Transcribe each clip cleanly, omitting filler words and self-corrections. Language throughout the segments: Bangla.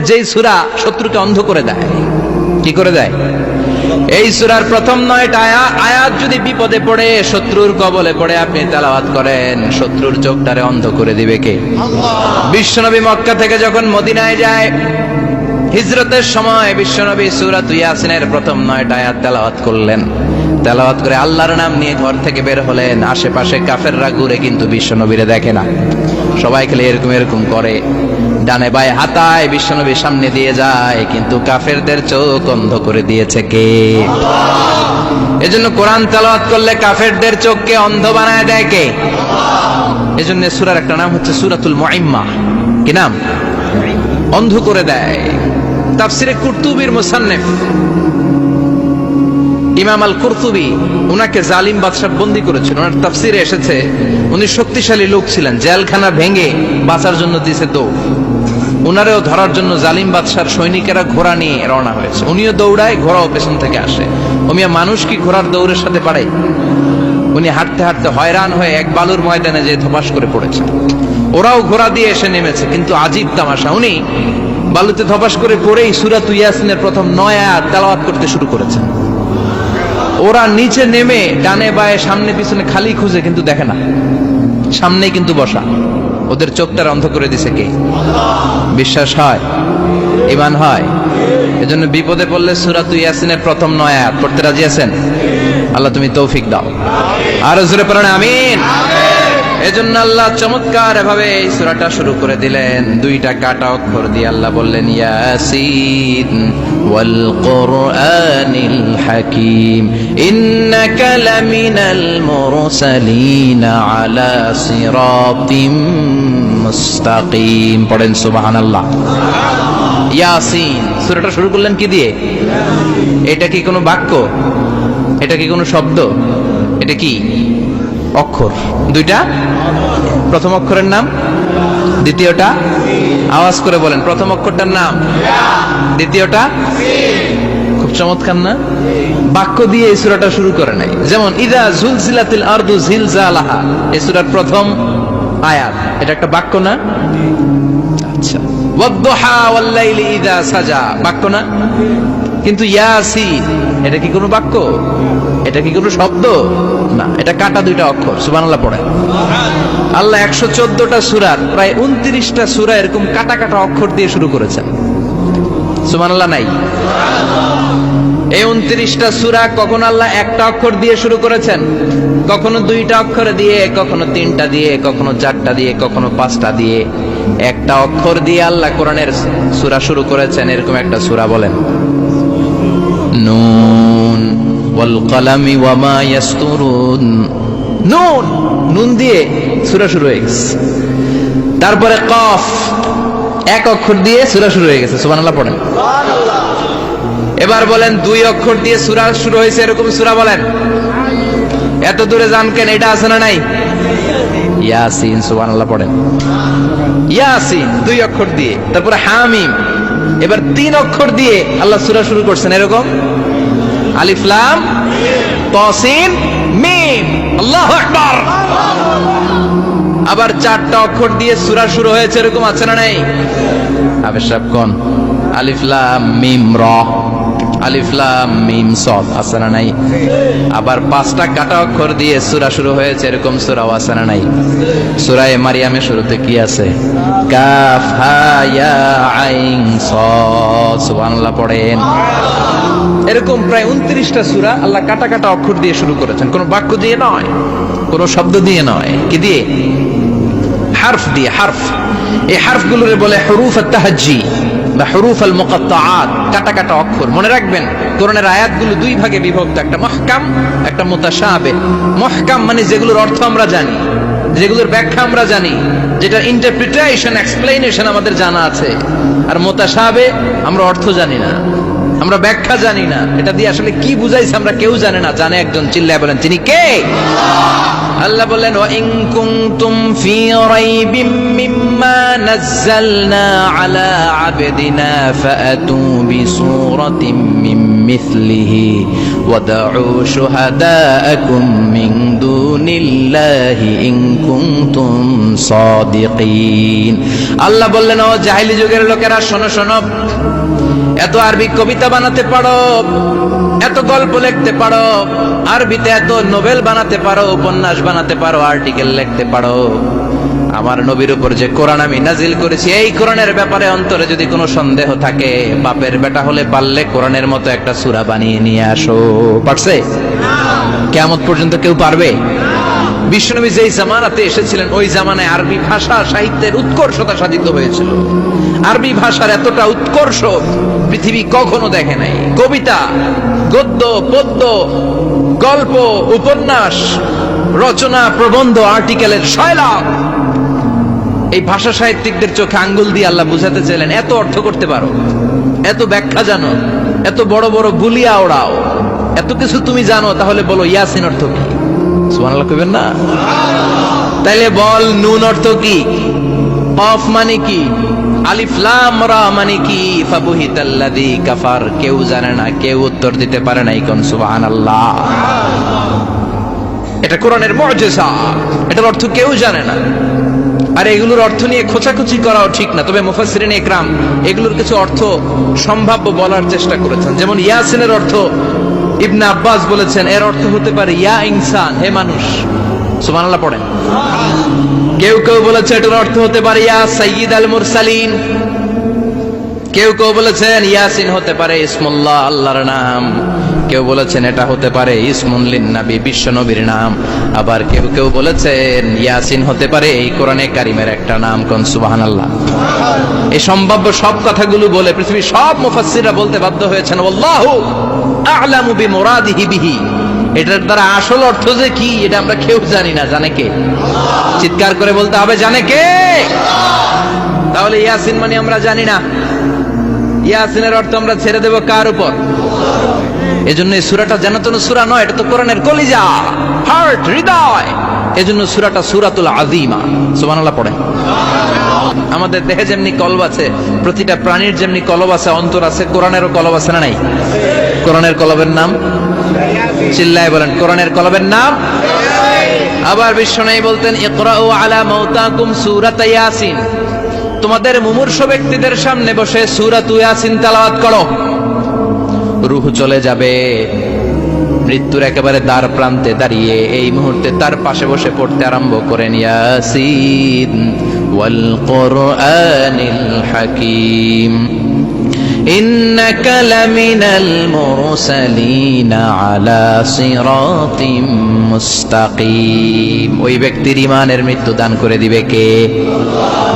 যেই সূরা শত্রুকে অন্ধ করে দেয়। কি করে দেয়? এই সূরার প্রথম 9টা আয়াত যদি বিপদে পড়ে, শত্রুর কবলে পড়ে আপনি তেলাওয়াত করেন, শত্রুর চোখটারে অন্ধ করে দিবে কে? আল্লাহ। বিশ্বনবী মক্কা থেকে যখন মদিনায় যায়, হিজরতের সময় বিশ্বনবী সূরাতুল ইয়াসিনের প্রথম 9টা আয়াত তেলাওয়াত করলেন। তেলাওয়াত করে আল্লাহর নাম নিয়ে ঘর থেকে বের হলেন। আশেপাশে কাফেররা ঘুরে কিন্তু বিশ্বনবীরে দেখে না, সবাই খেলে এরকম এরকম করে, ডানে বায়ে হাতায় বিশ্বনবীর সামনে দিয়ে যায়, কিন্তু কাফেরদের চোখ অন্ধ করে দিয়েছে কে? আল্লাহ। এজন্য কোরআন তেলাওয়াত করলে কাফেরদের চোখকে অন্ধ বানায় দেয় কে? আল্লাহ। এজন্য সূরার একটা নাম হচ্ছে সূরাতুল মুইম্মাহ। কি নাম? অন্ধ করে দেয়। তাফসিরে কুরতুবীর মুসান্নিফ ইমাম আল কুরতুবী, উনাকে জালিম বাদশা বন্দী করেছিল। ওনার তাফসিরে এসেছে উনি শক্তিশালী লোক ছিলেন, জেলখানা ভেঙে বাঁচার জন্য দিয়েছে দৌড়। উনারেও ধরার জন্য জালিম বাদশার সৈনিকেরা ঘোড়া নিয়ে রওনা হয়েছে। উনিও দৌড়ায়, ঘোড়াও পেছন থেকে আসে। ওমিয়া মানুষ কি ঘোড়ার দৌড়ের সাথে পারে? উনি হাঁটতে হাঁটতে হয়রান হয়ে এক বালুর ময়দানে যে ধপাস করে পড়েছে। ওরাও ঘোড়া দিয়ে এসে নেমেছে, কিন্তু আজীব তামাশা, উনি বালুতে ধপাস করে পড়েই সূরাতুল ইয়াসিনের প্রথম 9 আয়াত তেলাওয়াত করতে শুরু করেছেন। ওরা নিচে নেমে ডানে বায়ে সামনে পিছনে খালি খুঁজে, কিন্তু দেখে না, সামনেই কিন্তু বসা। ওদের চোখটার অন্ধ করে দিছে কে? আল্লাহ। বিশ্বাস হয়? ঈমান হয়? এজন্য বিপদে পড়লে সূরাতুল ইয়াসিনের প্রথম 9 আয়াত পড়তে রাজি আছেন? আল্লাহ তুমি তৌফিক দাও। আর জোরে পড়েন আমিন। এজন্য আল্লাহ চমৎকার ভাবে এই সূরাটা শুরু করে দিলেন। 2টা কাটা অক্ষর দিয়ে আল্লাহ বললেন ইয়াসিন ওয়াল কুরআনিল হাকীম ইন্নাকা লামিনাল মুরসালিন আলা সিরাতিম মুস্তাকিম। পড়েন সুবহানাল্লাহ। ইয়াসিন সূরাটা শুরু করলেন কি দিয়ে? এটা কি কোনো বাক্য? এটা কি কোনো শব্দ? এটা কি অক্ষর? 2টা। প্রথম অক্ষরের নাম, দ্বিতীয়টা আওয়াজ করে বলেন, প্রথম অক্ষরটার নাম, দ্বিতীয়টা। খুব চমৎকার না? বাক্য দিয়ে এই সূরাটা শুরু করে নাই। যেমন ইযা জুলজিলাতিল আরদু জিলজালাহা, এই সূরার প্রথম আয়াত, এটা একটা বাক্য না? আচ্ছা। ওয়াদ-দুহা ওয়াল-লাইলি ইযা সাজা, বাক্য না? কিন্তু ইয়াসিন, এটা কি কোনো বাক্য? এটা কি কোনো শব্দ? না, এটা কাটা 2টা অক্ষর। সুবহানাল্লাহ পড়েন। আল্লাহ 114টা সূরার প্রায় 29টা সূরা এরকম কাটা কাটা অক্ষর দিয়ে শুরু করেছেন। সুবহানাল্লাহ নাই? এই 29টা সূরা কখনো আল্লাহ একটা অক্ষর দিয়ে শুরু করেছেন, কখনো 2টা অক্ষর দিয়ে, কখনো 3টা দিয়ে, কখনো 4টা দিয়ে, কখনো 5টা দিয়ে। একটা অক্ষর দিয়ে আল্লাহ কোরআনের সূরা শুরু করেছেন, এরকম একটা সূরা বলেন। নুন ওয়াল কলামি ওয়া মা ইয়াসতুরুন। নুন, নুন দিয়ে সূরা শুরু হয়ে গেছে। তারপরে কফ, এক অক্ষর দিয়ে সূরা শুরু হয়ে গেছে। সুবহানাল্লাহ পড়েন। সুবহানাল্লাহ। এবার বলেন 2 অক্ষর দিয়ে সূরা শুরু হয়েছে, এরকম সূরা বলেন। এত দূরে যান কেন? এটা আছে না নাই? ইয়াসিন। সুবহানাল্লাহ পড়েন। ইয়াসিন 2 অক্ষর দিয়ে। তারপরে হামিম। এবার 3 অক্ষর দিয়ে আল্লাহ সূরা শুরু করছেন, এরকম আলিফ লাম তা সিন মিম। আল্লাহু আকবার। আবার 4টা অক্ষর দিয়ে সূরা শুরু হয়েছে, এরকম আছে না নাই? আবে সব কোন? আলিফ লাম মিম র, আলিফ লাম মিম সাদ, আছে না নাই? আবার 5টা কাটা অক্ষর দিয়ে সূরা শুরু হয়েছে, এরকম সূরাও আছে না নাই? সূরা মারিয়ামের শুরুতে কি আছে? কাফ হা ইয়া আইন সাদ। সুবহানাল্লাহ পড়েন। এরকম প্রায় 29টা সূরা আল্লাহ কাটা কাটা অক্ষর দিয়ে শুরু করেছেন, কোনো বাক্য দিয়ে নয়, কোনো শব্দ দিয়ে নয়। কি দিয়ে? হারফ দিয়ে। হারফ, এই হারফগুলোরে বলে হুরুফ আত-তাহাজ্জি বা হুরুফ আল-মুকাত্তাআত, কাটা কাটা অক্ষর। মনে রাখবেন কোরআনের আয়াতগুলো 2 ভাগে বিভক্ত, একটা মুহকাম, একটা মুতাশাবিহ। মুহকাম মানে যেগুলোর অর্থ আমরা জানি, যেগুলোর ব্যাখ্যা আমরা জানি, যেটা ইন্টারপ্রিটেশন, এক্সপ্লেনেশন আমাদের জানা আছে। আর মুতাশাবিহ আমরা অর্থ জানি না, আমরা ব্যাখ্যা জানি না, এটা দিয়ে আসলে কি বুঝাইছে আমরা কেউ জানে না। জানে একজন, চিল্লায় বলেন তিনি কে? আল্লাহ বললেন ওয়া ইন কুনতুম ফি রাইবিম মিম্মা নাযালনা আলা আবদিনা ফাআতু বিসূরাতিন মিন মিসলিহি ওয়াদউ শুহাদাআকুম মিন দুনিল্লাহি ইন কুনতুম সাদিকিন। আল্লাহ বললেন ও জাহেলি যুগের লোকেরা, শোনো শোনো, এত আরবি কবিতা বানাতে পারো, এত গল্প লিখতে পারো, আরবিতে এত নোবেল বানাতে পারো, উপন্যাস বানাতে পারো, আর্টিকেল লিখতে পারো, আমার নবীর উপর যে কোরআন আমি নাজিল করেছি এই কোরআনের ব্যাপারে অন্তরে যদি কোনো সন্দেহ থাকে, বাপের বেটা হলে পারলে কোরআনের মতো একটা সূরা বানিয়ে নিয়ে আসো। পারছে? কিয়ামত পর্যন্ত কেউ পারবে? বিশ্বনবী যেই জামানাতে এসেছিলেন ওই জামানায় আরবি ভাষা সাহিত্যের উৎকর্ষতা সাধিত হয়েছিল। আরবি ভাষার এতটা উৎকর্ষ পৃথিবী কখনো দেখে নাই। কবিতা, গদ্য, পদ্য, গল্প, উপন্যাস, রচনা, প্রবন্ধ, আর্টিকেলের শয়লাভ। এই ভাষা সাহিত্যিকদের চোখে আঙ্গুল দিয়ে আল্লাহ বুঝাতে চাইলেন, এত অর্থ করতে পারো, এত ব্যাখ্যা জানো, এত বড় বড় বুলিয়া ওড়াও, এত কিছু তুমি জানো, তাহলে বলো ইয়াসিন অর্থ কি? সুবহানাল্লাহ কইবেন না? তাইলে বল নুন অর্থ কি? কফ মানে কি? আলিফ লাম রা মানে কি? ফাবুহিতাল্লাযী কাফার। কেউ জানে না, কেউ উত্তর দিতে পারে না। কোন সুবহানাল্লাহ। এটা কোরআনের মুজিজা, এটার অর্থ কেউ জানে না। আর এগুলোর অর্থ নিয়ে খোঁচাখুচি করাও ঠিক না। তবে মুফাসসিরিন ইকরাম এগুলোর কিছু অর্থ সম্ভাব্য বলার চেষ্টা করেছেন। যেমন ইয়াসিনের অর্থ ইবনে আব্বাস বলেছেন এর অর্থ হতে পারে ইয়া ইনসান, হে মানুষ। সুবহানাল্লাহ পড়েন। কেউ কেউ বলেছে এটার অর্থ হতে পারে ইয়া সাইয়্যিদ আল মুরসালিন। কেউ কেউ বলেছেন ইয়াসিন হতে পারে ইসমুল্লাহ, আল্লাহর নাম। কেউ বলেছেন এটা হতে পারে ইসমুন লিন নবী, বিশ্ব নবীর নাম। আবার কেউ কেউ বলেছেন ইয়াসিন হতে পারে এই কোরআনে কারিমের একটা নাম। কোন সুবহানাল্লাহ। এই সম্ভাব্য সব কথাগুলো বলে পৃথিবীর সব মুফাসসিররা বলতে বাধ্য হয়েছেন আল্লাহু আ'লামু বিমুরাদিহি বিহি। এটার দ্বারা আসল অর্থ যে কি এটা আমরা কেউ জানি না। জানে কে? চিৎকার করে বলতে হবে, জানে কে? তাহলে ইয়াসিন মানে আমরা জানি না। ইয়াসিনের অর্থ আমরা ছেড়ে দেব কার উপর? এজন্য এই সূরাটা যেন তেন সূরা নয়, এটা তো কোরআনের কলিজা, হার্ট, হৃদয়। এজন্য সূরাটা সূরাতুল আযীমা। সুবহানাল্লাহ পড়েন। আমাদের দেহে যেমনি কলব আছে, প্রতিটা প্রাণীর যেমনি কলব আছে, অন্তর আছে, কোরআনেরও কলব আছে না নাই? কোরআনের কলবের নাম? চিল্লায় বলেন, কোরআনের কলবের নাম? আবার বিশ্বনবী বলতেন ইকরাউ আলা মাউতাকুম সূরাত ইয়াসিন। তোমাদের মুমূর্ষু ব্যক্তিদের সামনে বসে সূরাত ইয়াসিন তেলাওয়াত করো। রূহ চলে যাবে, মৃত্যুর একেবারে দ্বার প্রান্তে দাঁড়িয়ে এই মুহূর্তে তার পাশে বসে পড়তে আরম্ভ করেন ইয়াসিন ওয়াল কুরআনিল হাকীম ইন্নাকা লামিনাল মুরসালিনা আলা সিরাতিম মুস্তাকিম। ওই ব্যক্তির ঈমানের মৃত্যু দান করে দিবে কে?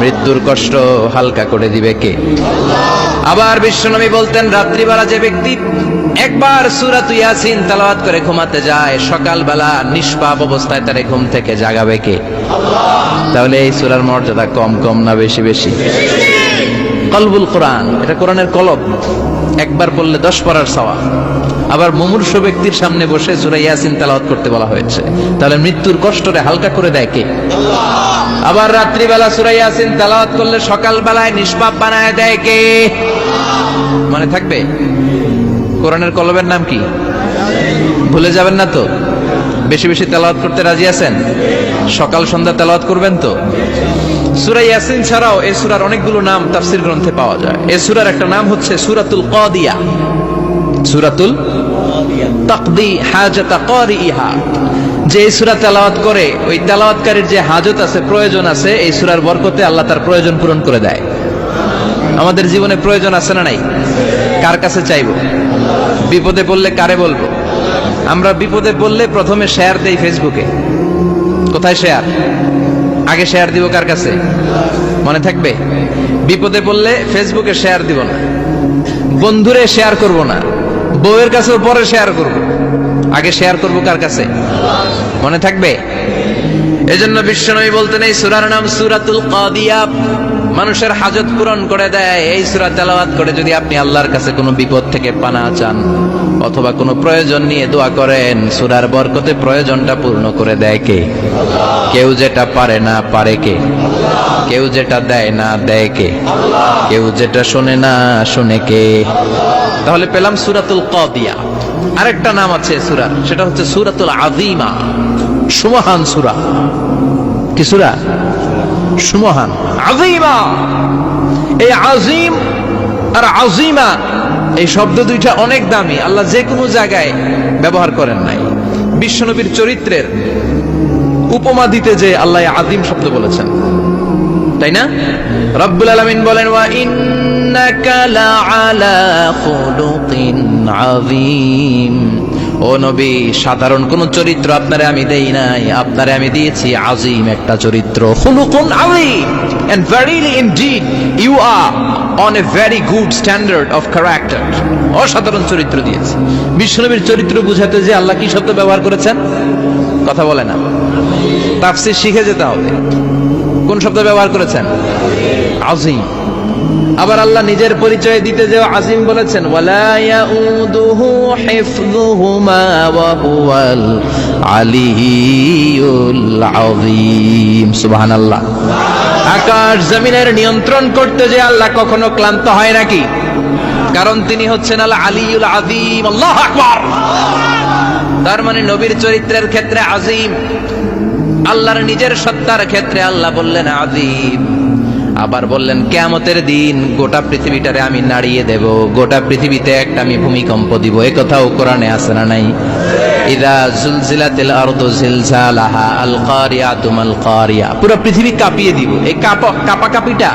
মৃত্যুর কষ্ট হালকা করে দিবে কে? আবার বিশ্বনবী বলতেন রাত্রিবেলা যে ব্যক্তি একবার সূরাত ইয়াসিন তেলাওয়াত করে ঘুমাতে যায়, সকালবেলা নিষ্পাপ অবস্থায় তারে ঘুম থেকে জাগাবে কে? তাহলে এই সূরার মর্যাদা কম কম না বেশি বেশি? কলবুল কোরআন, এটা কোরআনের কলব। একবার পড়লে 10 পড়ার সওয়াব। আবার মুমূর্ষু ব্যক্তির সামনে বসে সূরা ইয়াসিন তেলাওয়াত করতে বলা হয়েছে। তাহলে মৃত্যুর কষ্টরে হালকা করে দেয় কে? আবার রাত্রিবেলা সূরা ইয়াসিন তেলাওয়াত করলে সকালবেলায় নিষ্পাপ বানায় দেয় কে? মনে থাকবে? কোরআনের কলবের নাম কি? ভুলে যাবেন না তো? বেশি বেশি তেলাওয়াত করতে রাজি আছেন? সকাল সন্ধ্যা তেলাওয়াত করবেন তো? সূরা ইয়াসিন ছাড়াও এই সূরার অনেকগুলো নাম তাফসীর গ্রন্থে পাওয়া যায়। এই সূরার একটা নাম হচ্ছে সূরাতুল কাদিয়া। সূরাতুল তাকদি হাজাতা কারিইহা। যে এই সূরা তেলাওয়াত করে ওই তেলাওয়াতকারীর যে হাজত আছে, প্রয়োজন আছে, এই সূরার বরকতে আল্লাহ তার প্রয়োজন পূরণ করে দেয়। আমাদের জীবনে প্রয়োজন আছে না নাই? কার কাছে চাইবো? বিপদে পড়লে কারে বলবো? আমরা বিপদে পড়লে প্রথমে শেয়ার দেই ফেসবুকে। কোথায় শেয়ার? আগে শেয়ার দিব কার কাছে? মনে থাকবে? বিপদে পড়লে ফেসবুকে শেয়ার দিব না, বন্ধুরে শেয়ার করব না, বউয়ের কাছেও পরে শেয়ার করব, আগে শেয়ার করব কার কাছে? মনে থাকবে? এজন্য বিশ্বনবী বলতেন এই সূরার নাম সূরাতুল কাদিয়া। মানুষের হাজত পূরণ করে দেয়। এই সূরা তেলাওয়াত করে যদি আপনি আল্লাহর কাছে কোনো বিপদ থেকে পানা চান অথবা কোনো প্রয়োজন নিয়ে দোয়া করেন, সূরার বরকতে প্রয়োজনটা পূর্ণ করে দেয় কে? কেউ যেটা পারে না পারে কে? কেউ যেটা দেয় না দেয় কে? কেউ যেটা শোনে না শোনে কে? তাহলে পেলাম সূরাতুল কাদিয়া। আরেকটা নাম আছে সূরার, সেটা হচ্ছে সূরাতুল আযীমা, সুমহান সূরা। কি সূরা? সুমহান, আযীমা। এই আযীম আর আযীমা এই শব্দ দুইটা অনেক দামি, আল্লাহ যে কোনো জায়গায় ব্যবহার করেন নাই। বিশ্বনবীর চরিত্রের উপমা দিতে যে আল্লাহ আযীম শব্দ বলেছেন, তাই না? রব্বুল আলামিন বলেন, ওয়া ইন্নাকা লাআলা খুলুকিন আযীম। ও নবী, সাধারণ কোন চরিত্র আপনারে আমি দেই নাই, আপনারে আমি দিয়েছি আযীম একটা চরিত্র। খুলুকুন আযীম, and verily indeed you are on a very good standard of character। অসাধারণ চরিত্র দিয়েছি। বিশ্বনবীর চরিত্র বুঝাতে যে আল্লাহ কি শব্দ ব্যবহার করেছেন? কথা বলে না, তাফসীর শিখে যেতে হবে। কোন শব্দ ব্যবহার করেছেন? আযীম। আবার আল্লাহ নিজের পরিচয় দিতে যে আযীম বলেছেন, ওয়ালা ইয়াউদুহু হিফযুহুমা ওয়া হুয়াল আলিয়্যুল আযীম। সুবহানাল্লাহ। আকাশ জমিনের নিয়ন্ত্রণ করতে যে আল্লাহ কখনো ক্লান্ত হয় নাকি? কারণ তিনি হচ্ছেন আল আলিয়্যুল আযীম। আল্লাহু আকবার। তার মানে নবীর চরিত্রের ক্ষেত্রে আযীম, আল্লাহর নিজের সত্তার ক্ষেত্রে আল্লাহ বললেন আযীম। আবার বললেন কিয়ামতের দিন গোটা পৃথিবীটারে আমি নাড়িয়ে দেব, গোটা পৃথিবীতে একটা আমি ভূমিকম্প দিব। এই কথাও কোরআনে আছে না নাই? ইযা জুলজিলাতিল আরদু জিলজালাহা আল কারিয়াতু মাল কারিয়া। পুরো পৃথিবী কাঁপিয়ে দিব। এই কাঁপাকাঁপিটা,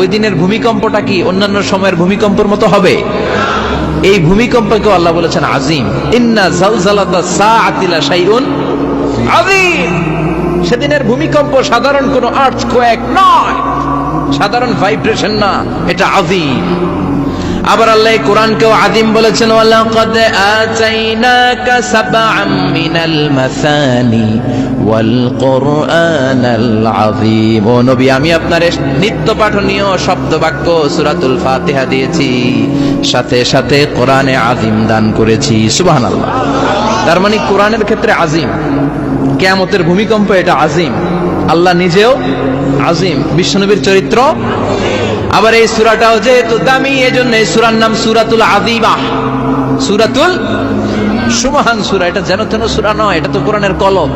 ওই দিনের ভূমিকম্পটা কি অন্যান্য সময়ের ভূমিকম্পের মতো হবে? এই ভূমিকম্পকে আল্লাহ বলেছেন আযীম। ইন্না জালজালাতাস সাআতি লা শাইউন আযীম। সেদিনের ভূমিকম্প সাধারণ কোনো আর্থকোয়েক নয়, সাধারণ ভাইব্রেশন না, এটা আযীম। আবার আল্লাহ কোরআনকেও আযীম বলেছেন, ওয়ালাকাদ আতাইনাকা সাবআম মিনাল মাসানি ওয়াল কুরআনাল আযীম। ও নবী, আমি আপনার নিত্য পাঠনীয় শব্দ বাক্য সূরাতুল ফাতিহা দিয়েছি, সাথে সাথে কোরআনে আযীম দান করেছি। সুবহানাল্লাহ। তার মানে কোরআনের ক্ষেত্রে আযীম, কিয়ামতের ভূমিকম্প এটা আযীম, আল্লাহ নিজেও আযীম, বিশ্বনবীর চরিত্র। আবার এই সূরাটাও যেহেতু দামি, এজন্য এই সূরার নাম সূরাতুল আযীমা, সূরাতুল সুমহান সূরা। এটা যেন তেন সূরা নয়, এটা তো কোরআনের কলম।